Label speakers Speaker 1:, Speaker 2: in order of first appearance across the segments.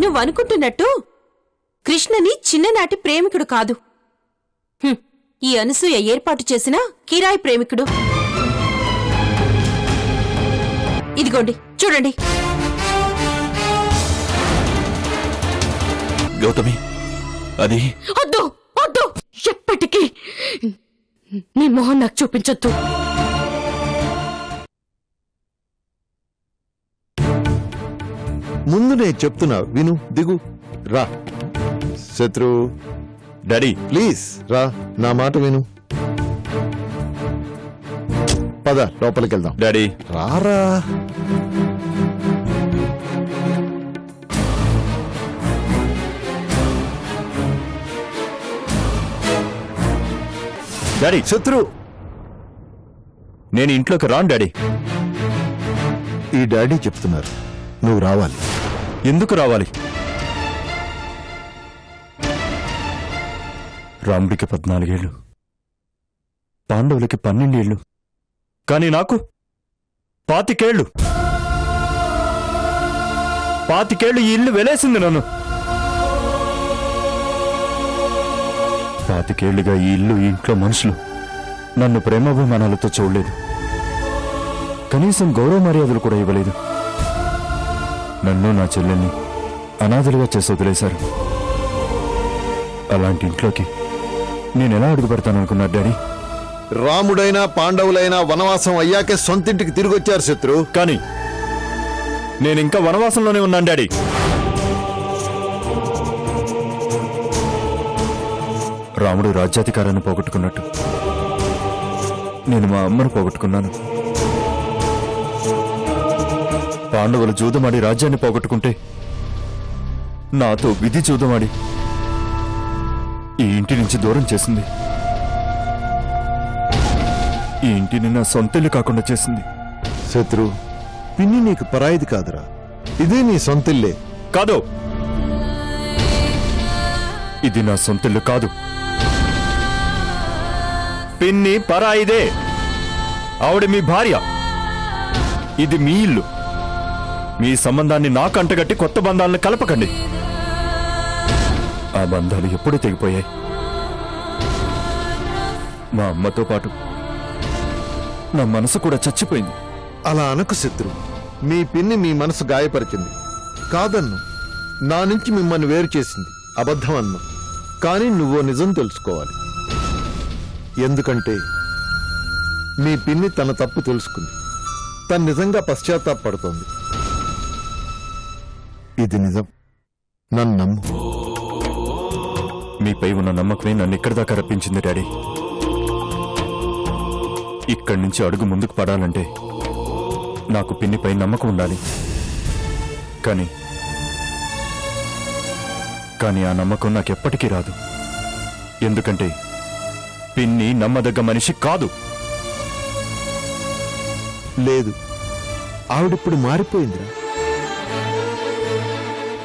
Speaker 1: నువ్వనుకుంటున్నట్టు కృష్ణని చిన్ననాటి ప్రేమికుడు కాదు. ఈ అనసూయ ఏర్పాటు చేసిన కిరాయి ప్రేమికుడు. ఇదిగోండి చూడండి.
Speaker 2: గౌతమి, అది
Speaker 1: వద్దు వద్దు, ఎప్పటికీ నీ మొహం నాకు చూపించొద్దు.
Speaker 3: ముందు నేను చెప్తున్నా విను, దిగు, రా. శత్రు,
Speaker 2: డాడీ
Speaker 3: ప్లీజ్ రా, నా మాట విను. పద లోపలికి వెళ్దాం.
Speaker 2: డాడీ
Speaker 3: రారా.
Speaker 2: డాడీ,
Speaker 3: శత్రు,
Speaker 2: నేను ఇంట్లోకి రాను డాడీ.
Speaker 3: ఈ డాడీ చెప్తున్నారు, నువ్వు రావాలి.
Speaker 2: ఎందుకు రావాలి? రాముడికి 14 ఏళ్ళు, పాండవులకి 12 ఏళ్ళు, కానీ నాకు 25 ఏళ్ళు. 25 ఏళ్ళు ఈ ఇల్లు వెలేసింది నన్ను. 25 ఏళ్లుగా ఈ ఇల్లు, ఈ ఇంట్లో మనుషులు నన్ను ప్రేమాభిమానాలతో చూడలేదు. కనీసం గౌరవ మర్యాదలు కూడా ఇవ్వలేదు. నన్ను నా చెల్లెల్ని అనాథలుగా చేసి వదిలేశారు. అలాంటి ఇంట్లోకి నేనెలా అడుగు పెడతాననుకున్నా డాడీ?
Speaker 3: రాముడైనా పాండవులైనా వనవాసం అయ్యాకే సొంతింటికి తిరిగొచ్చారు శత్రు.
Speaker 2: కానీ నేనింకా వనవాసంలోనే ఉన్నాను డాడీ. రాముడు రాజ్యాధికారాన్ని పోగొట్టుకున్నట్టు నేను మా అమ్మను పోగొట్టుకున్నాను. పాండవులు జూదమాడి రాజ్యాన్ని పోగొట్టుకుంటే నాతో విధి జూదమాడి ఈ ఇంటి నుంచి దూరం చేసింది. ఈ ఇంటిని నా సొంతిల్లు కాకుండా చేసింది.
Speaker 3: శత్రు, పిన్ని నీకు పరాయిది కాదురా, ఇదే నీ సొంతిల్లే.
Speaker 2: కాదు, ఇది నా సొంతిల్లు కాదు. పిన్ని పరాయిదే. ఆవిడ మీ భార్య. ఇది మీ ఇల్లు. మీ సంబంధాన్ని నాకు అంటగట్టి కొత్త బంధాలను కలపకండి. ఆ బంధాలు ఎప్పుడూ తెగిపోయాయి. మా అమ్మతో పాటు నా మనసు కూడా చచ్చిపోయింది.
Speaker 3: అలా అనకు శత్రు. మీ పిన్ని మీ మనసు గాయపరిచింది కాదన్ను. నా నుంచి మిమ్మల్ని వేరు చేసింది అబద్ధం అన్ను. కానీ నువ్వో నిజం తెలుసుకోవాలి. ఎందుకంటే మీ పిన్ని తన తప్పు తెలుసుకుంది. తను నిజంగా పశ్చాత్తాపడుతోంది. ఇది నిజం, నన్ను నమ్ము.
Speaker 2: మీపై ఉన్న నమ్మకమే నన్ను ఇక్కడి దాకా రప్పించింది డాడీ. ఇక్కడి నుంచి అడుగు ముందుకు పడాలంటే నాకు పిన్నిపై నమ్మకం ఉండాలి. కానీ ఆ నమ్మకం నాకెప్పటికీ రాదు. ఎందుకంటే పిన్ని నమ్మదగ్గ మనిషి కాదు.
Speaker 3: లేదు, ఆవిడిప్పుడు మారిపోయిందిరా.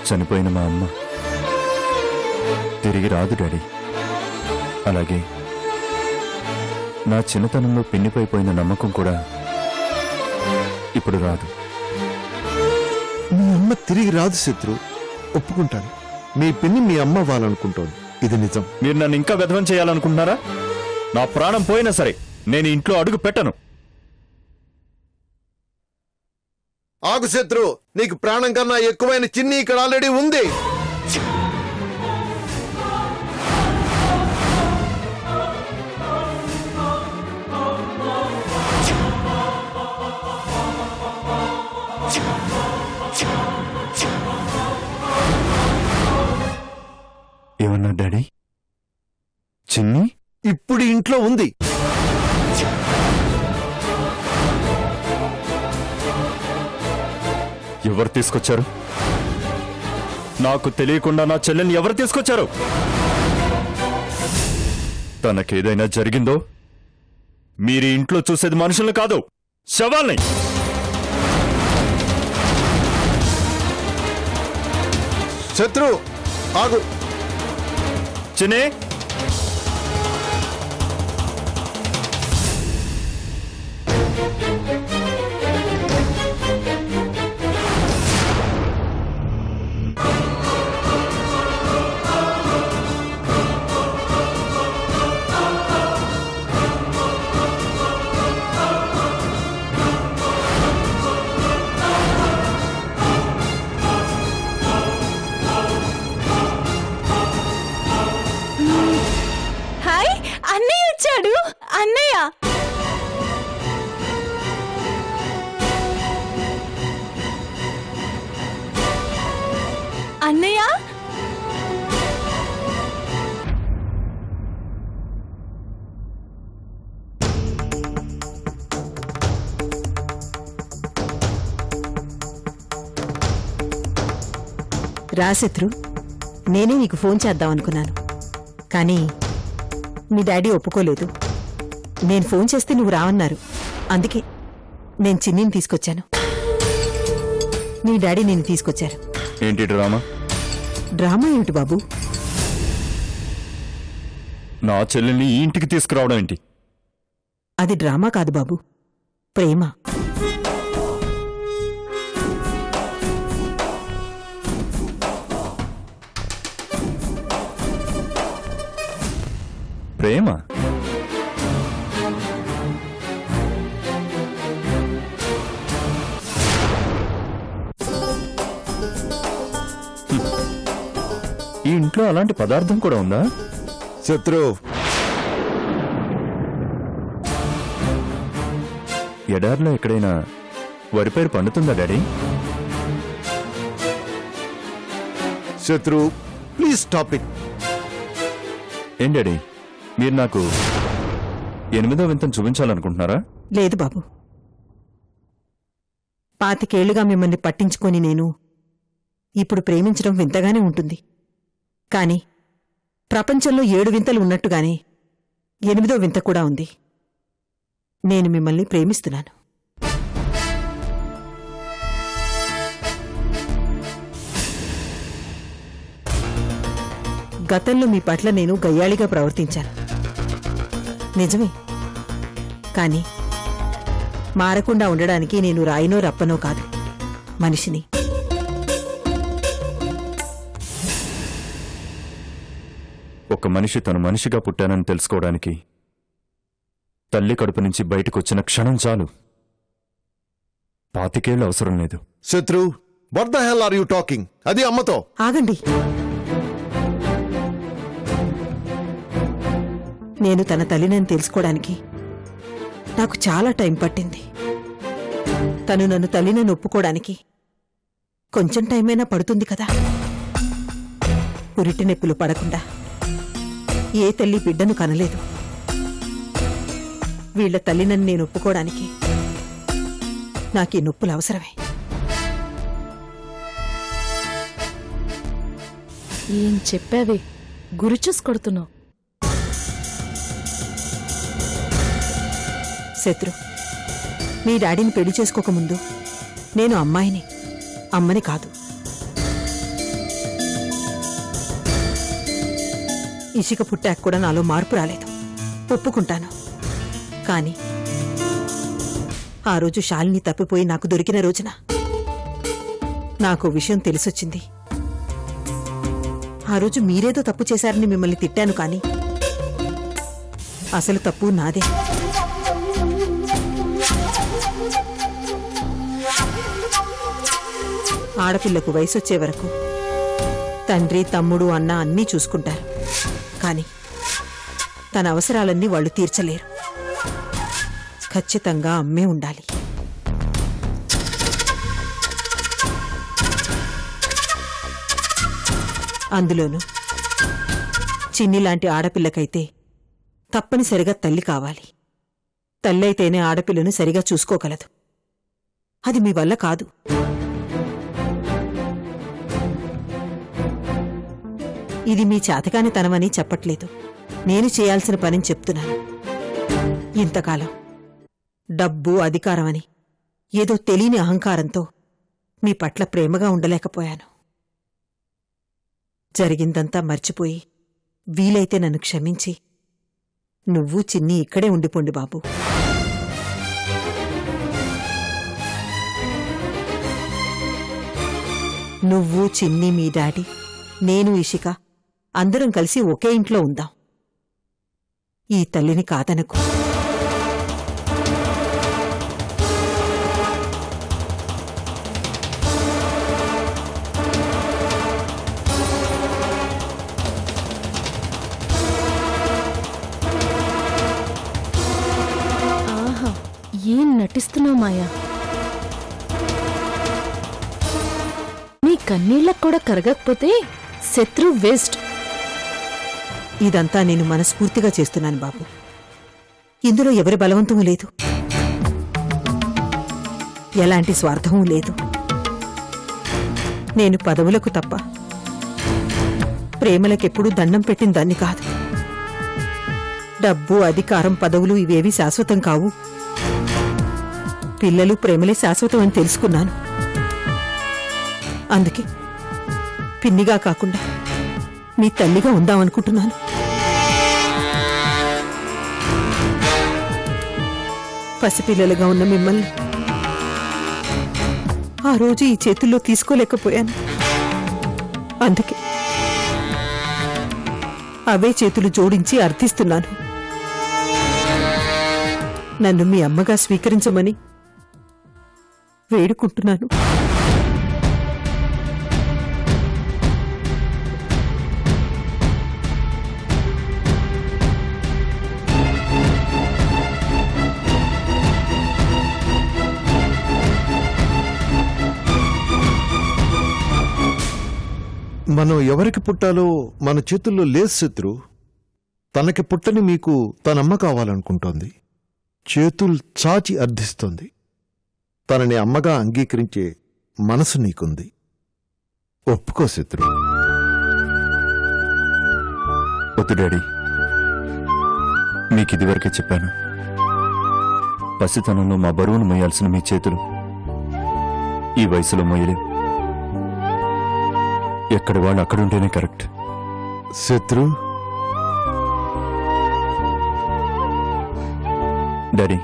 Speaker 2: చనిపోయిన మా అమ్మ తిరిగి రాదు డాడీ. అలాగే నా చిన్నతనంలో పిన్నిపై పోయిన నమ్మకం కూడా ఇప్పుడు రాదు.
Speaker 3: మీ అమ్మ తిరిగి రాదు శత్రు, ఒప్పుకుంటాను. మీ పిన్ని మీ అమ్మ అవ్వాలనుకుంటోంది, ఇది నిజం.
Speaker 2: మీరు నన్ను ఇంకా వెధవం చేయాలనుకుంటున్నారా? నా ప్రాణం పోయినా సరే నేను ఇంట్లో అడుగు పెట్టను.
Speaker 3: ఆగు శత్రు, నీకు ప్రాణం కన్నా ఎక్కువైన చిన్ని ఇక్కడ ఆల్రెడీ ఉంది.
Speaker 2: ఏమన్నా డాడీ? చిన్ని
Speaker 3: ఇప్పుడు ఇంట్లో ఉంది.
Speaker 2: ఎవరు తీసుకొచ్చారు? నాకు తెలియకుండా నా చెల్లెల్ని ఎవరు తీసుకొచ్చారు? తనకేదైనా జరిగిందో మీరు ఇంట్లో చూసేది మనుషుల్ని కాదు, శవాల్ని.
Speaker 3: శత్రు ఆగు.
Speaker 2: చినే,
Speaker 1: వచ్చాడు అన్నయ్య. అన్నయ్య
Speaker 4: రాశత్రు, నేనే నీకు ఫోన్ చేద్దామనుకున్నాను, కానీ మీ డాడీ ఒప్పుకోలేదు. నేను ఫోన్ చేస్తే నువ్వు రావన్నారు. అందుకే నేను చిన్నిని తీసుకొచ్చాను. మీ డాడీ నేను తీసుకొచ్చారు.
Speaker 2: ఏంటి డ్రామా?
Speaker 4: డ్రామా ఏమిటి బాబు?
Speaker 2: నా చెల్లెల్ని ఈ ఇంటికి తీసుకురావడం ఏంటి?
Speaker 4: అది డ్రామా కాదు బాబు, ప్రేమ.
Speaker 2: ప్రేమ? ఈ ఇంట్లో అలాంటి పదార్థం కూడా ఉందా?
Speaker 3: శత్రు,
Speaker 2: ఎడారిలో ఎక్కడైనా వరిపైరు పండుతుందా డాడీ?
Speaker 3: శత్రు, ప్లీజ్ స్టాప్ ఇట్.
Speaker 2: ఏం డాడీ, మీరు నాకు 8వ వింతను చూపించాలనుకుంటున్నారా?
Speaker 4: లేదు బాబు, 25 ఏళ్లుగా మిమ్మల్ని పట్టించుకొని నేను ఇప్పుడు ప్రేమించడం వింతగానే ఉంటుంది. కాని ప్రపంచంలో 7 వింతలు ఉన్నట్టుగానే 8వ వింత కూడా ఉంది. నేను మిమ్మల్ని ప్రేమిస్తున్నాను. గతంలో మీ పట్ల నేను గయ్యాళిగా ప్రవర్తించాను, నిజమే. కాని మారకుండా ఉండడానికి నేను రాయినో రప్పనో కాదు, మనిషిని.
Speaker 2: ఒక మనిషి తను మనిషిగా పుట్టానని తెలుసుకోవడానికి తల్లి కడుపు నుంచి బయటకొచ్చిన క్షణం చాలు. 25 ఏళ్ళు అవసరం లేదు.
Speaker 3: శత్రు, what the hell are you talking? అది అమ్మతో.
Speaker 4: ఆగండి. నేను తన తల్లినని తెలుసుకోవడానికి నాకు చాలా టైం పట్టింది. తను నన్ను తల్లినని ఒప్పుకోవడానికి కొంచెం టైమైనా పడుతుంది కదా. పురిటి నొప్పులు పడకుండా ఏ తల్లి బిడ్డను కనలేదు. వీళ్ల తల్లినని నేను ఒప్పుకోవడానికి నాకీ నొప్పులు అవసరమే.
Speaker 1: ఏం చెప్పావే, గురి చూసి కొడుతున్నావు.
Speaker 4: శత్రు, మీ డాడీని పెళ్లి చేసుకోకముందు నేను అమ్మాయిని, అమ్మని కాదు. ఇషిక పుట్టాక కూడా నాలో మార్పు రాలేదు, ఒప్పుకుంటాను. కాని ఆ రోజు శాలిని తప్పిపోయి నాకు దొరికిన రోజున నాకు విషయం తెలిసొచ్చింది. ఆ రోజు మీరేదో తప్పు చేశారని మిమ్మల్ని తిట్టాను, కాని అసలు తప్పు నాదే. ఆడపిల్లకు వయసొచ్చే వరకు తండ్రి, తమ్ముడు, అన్న అన్నీ చూసుకుంటారు. కాని తన అవసరాలన్నీ వాళ్ళు తీర్చలేరు. ఖచ్చితంగా అమ్మే ఉండాలి. అందులోనూ చిన్ని లాంటి ఆడపిల్లకైతే తప్పనిసరిగా తల్లి కావాలి. తల్లైతేనే ఆడపిల్లను సరిగా చూసుకోగలదు. అది మీ వల్ల కాదు. ఇది మీ చేతకానితనమని చెప్పట్లేదు, నేను చేయాల్సిన పనిని చెప్తున్నాను. ఇంతకాలం డబ్బు, అధికారమని ఏదో తెలియని అహంకారంతో మీ పట్ల ప్రేమగా ఉండలేకపోయాను. జరిగిందంతా మర్చిపోయి వీలైతే నన్ను క్షమించి నువ్వు చిన్ని ఇక్కడే ఉండిపోండి బాబు. నువ్వు, చిన్ని, మీ డాడీ, నేను, ఇషిక అందరం కలిసి ఒకే ఇంట్లో ఉందాం. ఈ తల్లిని కాదనకు.
Speaker 1: నటిస్తున్నావు మాయా. నీ కన్నీళ్ళకు కూడా కరగకపోతే శత్రు వేస్ట్.
Speaker 4: ఇదంతా నేను మనస్ఫూర్తిగా చేస్తున్నాను బాబు. ఇందులో ఎవరి బలవంతమూ లేదు, ఎలాంటి స్వార్థమూ లేదు. నేను పదవులకు తప్ప ప్రేమలకెప్పుడూ దండం పెట్టిన దాన్ని కాదు. డబ్బు, అధికారం, పదవులు ఇవేవి శాశ్వతం కావు. పిల్లలు, ప్రేమలే శాశ్వతం అని తెలుసుకున్నాను. అందుకే పిన్నిగా కాకుండా మీ తల్లిగా ఉందామనుకుంటున్నాను. పసిపిల్లలుగా ఉన్న మిమ్మల్ని ఆ రోజు ఈ చేతుల్లో తీసుకోలేకపోయాను. అందుకే అవే చేతులు జోడించి అర్థిస్తున్నాను. నన్ను మీ అమ్మగా స్వీకరించమని వేడుకుంటున్నాను.
Speaker 3: మనం ఎవరికి పుట్టాలో మన చేతుల్లో లేదు శత్రు. తనకి పుట్టని మీకు తనమ్మ కావాలనుకుంటోంది. చేతులు చాచి అర్థిస్తోంది. తనని అమ్మగా అంగీకరించే మనసు నీకుంది. ఒప్పుకో శత్రు.
Speaker 2: వద్దు డాడీ, మీకిదివరకే చెప్పాను. పసితనంలో మా బరువును మోయాల్సిన మీ చేతులు ఈ వయసులో మోయలేవు. ఎక్కడి వాళ్ళు అక్కడుంటేనే కరెక్ట్.
Speaker 3: శత్రు,
Speaker 2: డాడీ,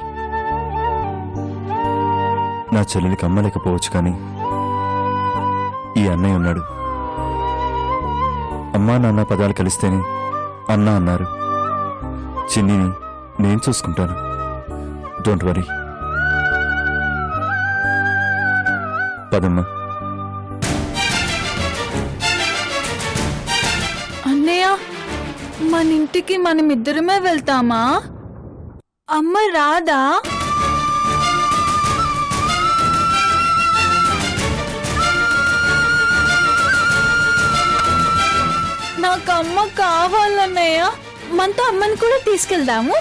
Speaker 2: నా చెల్లెలికి అమ్మలేకపోవచ్చు, కానీ ఈ అన్నయ్య ఉన్నాడు. అమ్మా నాన్న పదాలు కలిస్తేనే అన్న అన్నారు. చిన్నిని నేను చూసుకుంటాను. Don't worry. పదమ్మా.
Speaker 5: అన్నయ్య, మన ఇంటికి మనమిద్దరమే వెళ్తామా? అమ్మ రాదా? నాకు అమ్మ కావాలన్నయ్య. మనతో అమ్మని కూడా తీసుకెళ్దాము.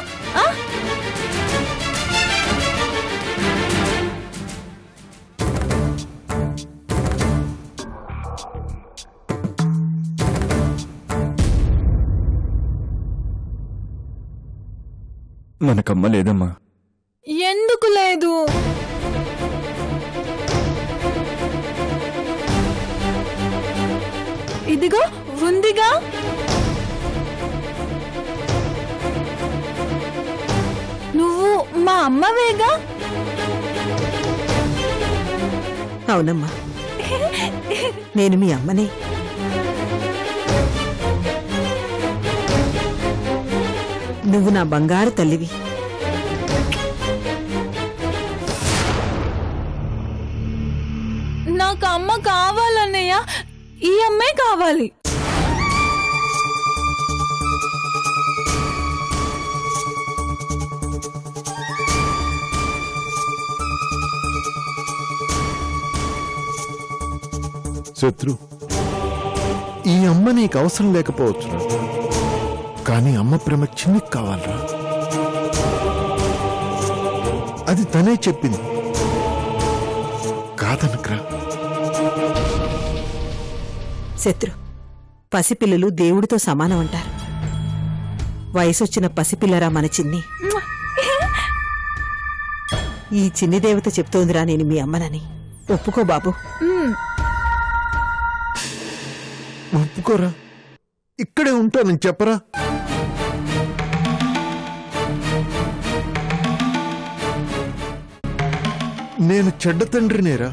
Speaker 2: మనకమ్మ లేదమ్మా.
Speaker 5: ఎందుకు లేదు? ఇదిగో ఉందిగా. నువ్వు మా అమ్మవేగా?
Speaker 4: అవునమ్మా, నేను మీ అమ్మనే. నువ్వు నా బంగారు తల్లివి.
Speaker 5: నాకు అమ్మ కావాలన్నయ్య. ఈ అమ్మే కావాలి.
Speaker 3: శత్రు, ఈ అమ్మ నీకు అవసరం లేకపోవచ్చురా, కానీ అమ్మ ప్రేమ చిన్నికి కావాలరా. అది తనే చెప్పింది, కాదనకరా.
Speaker 4: శత్రు, పసిపిల్లలు దేవుడితో సమానం అంటారు. వయసొచ్చిన పసిపిల్లరా మన చిన్ని. ఈ చిన్ని దేవత చెప్తోందిరా నేను మీ అమ్మనని. ఒప్పుకో బాబు.
Speaker 3: ఒప్పుకోరా. ఇక్కడే ఉంటానని చెప్పరా. నేను చెడ్డ తండ్రినేరా,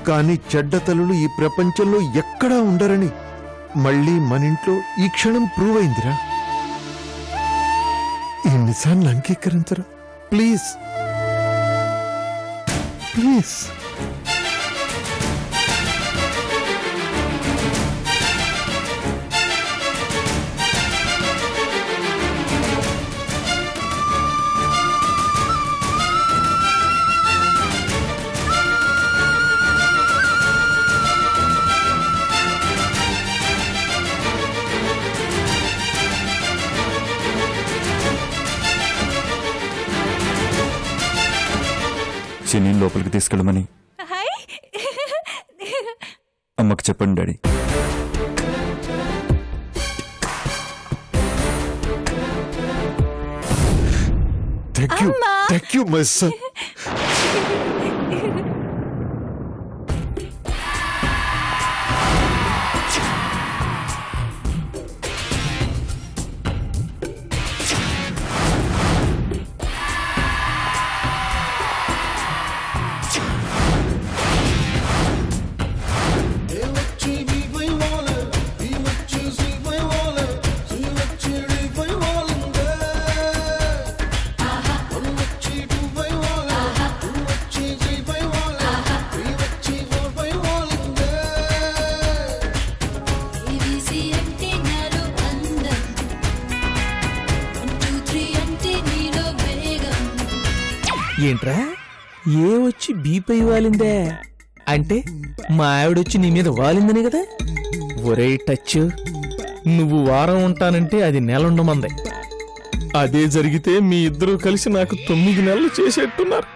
Speaker 3: కానీ చెడ్డ తల్లులు ఈ ప్రపంచంలో ఎక్కడా ఉండరని మళ్ళీ మనింట్లో ఈ క్షణం ప్రూవ్ అయిందిరా. ఈ నిజాన్ని అంగీకరించరా ప్లీజ్. ప్లీజ్.
Speaker 2: చిన్ని లోపలికి తీసుకెళ్ళమని అమ్మకు చెప్పండి daddy.
Speaker 3: Thank you my son.
Speaker 6: ఏంట్రా ఏ వచ్చి బీపై వాలిందే అంటే మా ఆవిడొచ్చి నీ మీద వాలిందని కదా. ఒరే టచ్, నువ్వు వారం ఉంటానంటే అది నెలుండమంది. అదే జరిగితే మీ ఇద్దరూ కలిసి నాకు 9 నెలలు చేసేట్టున్నారు.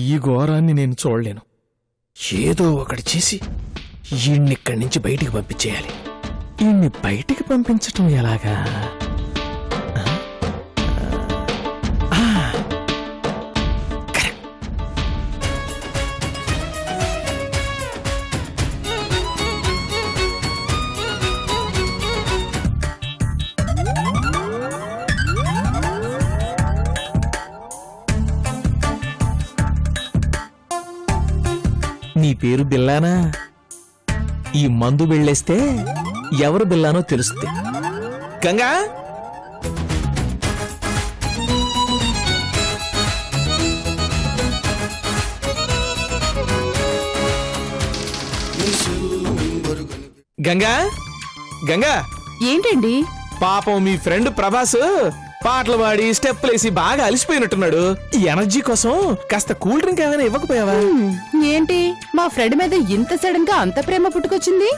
Speaker 6: ఈ ఘోరాన్ని నేను చూడలేను. ఏదో ఒకటి చేసి ఈయన్నిక్కడి నుంచి బయటికి పంపించేయాలి. ఈయన్ని బయటికి పంపించటం ఎలాగా? నీ పేరు బిల్లానా? ఈ మందు వెళ్ళేస్తే ఎవరు బిల్లానో తెలుస్తుంది. గంగా, గంగా, గంగా.
Speaker 1: ఏంటండి?
Speaker 6: పాపం మీ ఫ్రెండ్ ప్రభాస్ పాటలు పాడి స్టెప్లేసి బాగా అలిసిపోయినట్టున్నాడు. ఈ ఎనర్జీ కోసం కాస్త కూల్ డ్రింక్ ఏమైనా ఇవ్వకపోయావా?
Speaker 1: ఏంటి మా ఫ్రెండ్ మీద ఇంత సడన్ గా అంత ప్రేమ పుట్టుకొచ్చింది?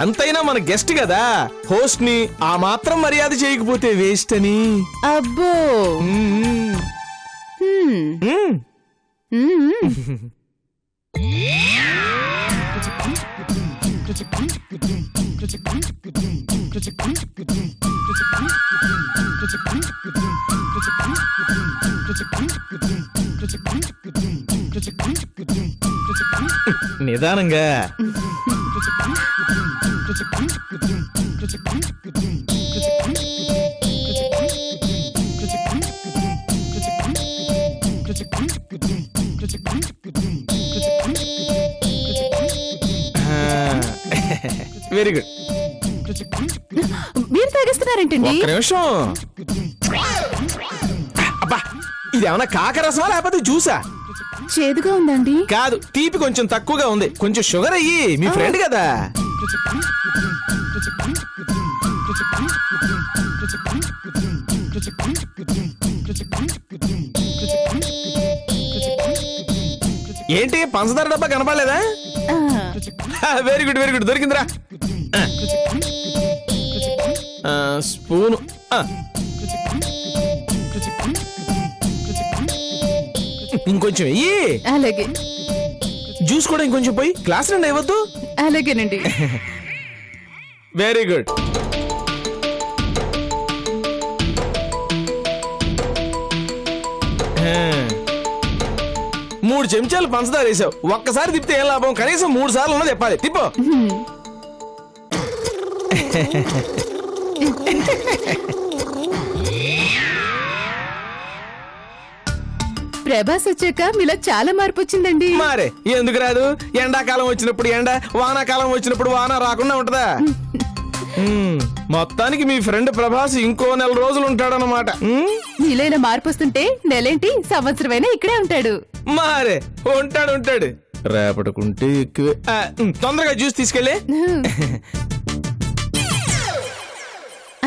Speaker 6: ఎంతైనా మన గెస్ట్ కదా, హోస్ట్ ని ఆ మాత్రం మర్యాద చేయకపోతే వేస్ట్ అని.
Speaker 1: అబ్బో.
Speaker 6: నిదానంగా. Very good.
Speaker 1: మీరు తాగిస్తున్నారేంటండి?
Speaker 6: ఒక్క నిమిషం. అబ్బా, ఇదేమన్నా కాకరసమా లేకపోతే జ్యూసా?
Speaker 1: చేదుగా ఉందండి.
Speaker 6: కాదు, తీపి కొంచెం తక్కువగా ఉంది. కొంచెం షుగర్ అయ్యి, మీ ఫ్రెండ్ కదా. ఏంటి పంచదార డబ్బా కనపడలేదా? వెరీ గుడ్, వెరీ గుడ్, దొరికిందిరా. స్పూను. ఇంకొంచెం వెయ్యి.
Speaker 1: అలాగే.
Speaker 6: జ్యూస్ కూడా ఇంకొంచెం పోయి. గ్లాస్ నిండా ఇవ్వద్దు.
Speaker 1: అలాగేనండి.
Speaker 6: Very good. మూడు చెంచాలు పంచదార వేసావు. ఒక్కసారి తిప్పితే ఏం లాభం? కనీసం 3 సార్లు ఉన్నది చెప్పాలి. తిప్పో.
Speaker 1: ప్రభాస్ వచ్చాక మీలో చాలా మార్పు వచ్చిందండి.
Speaker 6: మారే ఎందుకు రాదు? ఎండాకాలం వచ్చినప్పుడు ఎండ, వానాకాలం వచ్చినప్పుడు వాన రాకుండా ఉంటదా? మొత్తానికి మీ ఫ్రెండ్ ప్రభాస్ ఇంకో 1 నెల రోజులు ఉంటాడనమాట.
Speaker 1: మీలో ఇలా మార్పు వస్తుంటే నెలేంటి సంవత్సరమైనా ఇక్కడే ఉంటాడు.
Speaker 6: మారే ఉంటాడు. రేపటికుంటే ఎక్కువే. తొందరగా జ్యూస్ తీసుకెళ్ళి.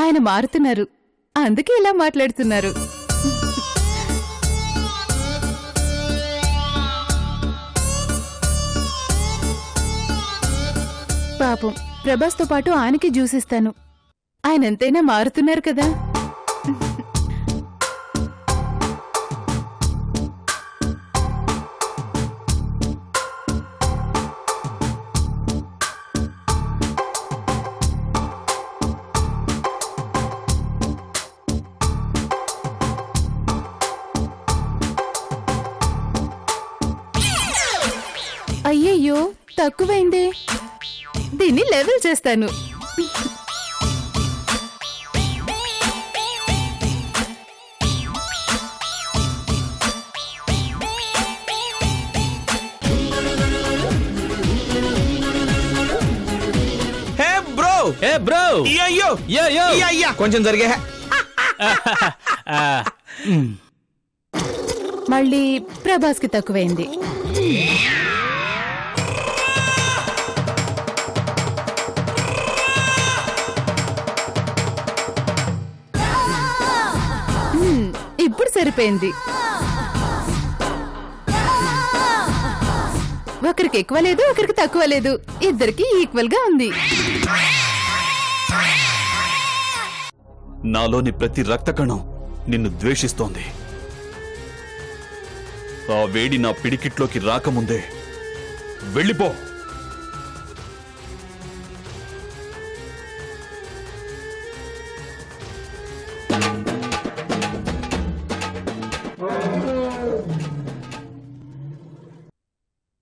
Speaker 1: ఆయన మారుతున్నారు, అందుకే ఇలా మాట్లాడుతున్నారు. పాపం ప్రభాస్ తో పాటు ఆయనకి జ్యూస్ ఇస్తాను. ఆయన ఎంతైనా మారుతున్నారు కదా. అయ్యో తక్కువైందే. దీన్ని లెవెల్ చేస్తాను.
Speaker 6: కొంచెం జరిగే
Speaker 1: మళ్ళీ ప్రభాస్ కి తక్కువైంది. ఇప్పుడు సరిపోయింది. ఒకరికి ఎక్కువ లేదు, ఒకరికి తక్కువ లేదు, ఇద్దరికి ఈక్వల్ గా ఉంది.
Speaker 7: నాలోని ప్రతి రక్త కణం నిన్ను ద్వేషిస్తోంది. ఆ వేడి నా పిడికిట్లోకి రాకముందే వెళ్ళిపో.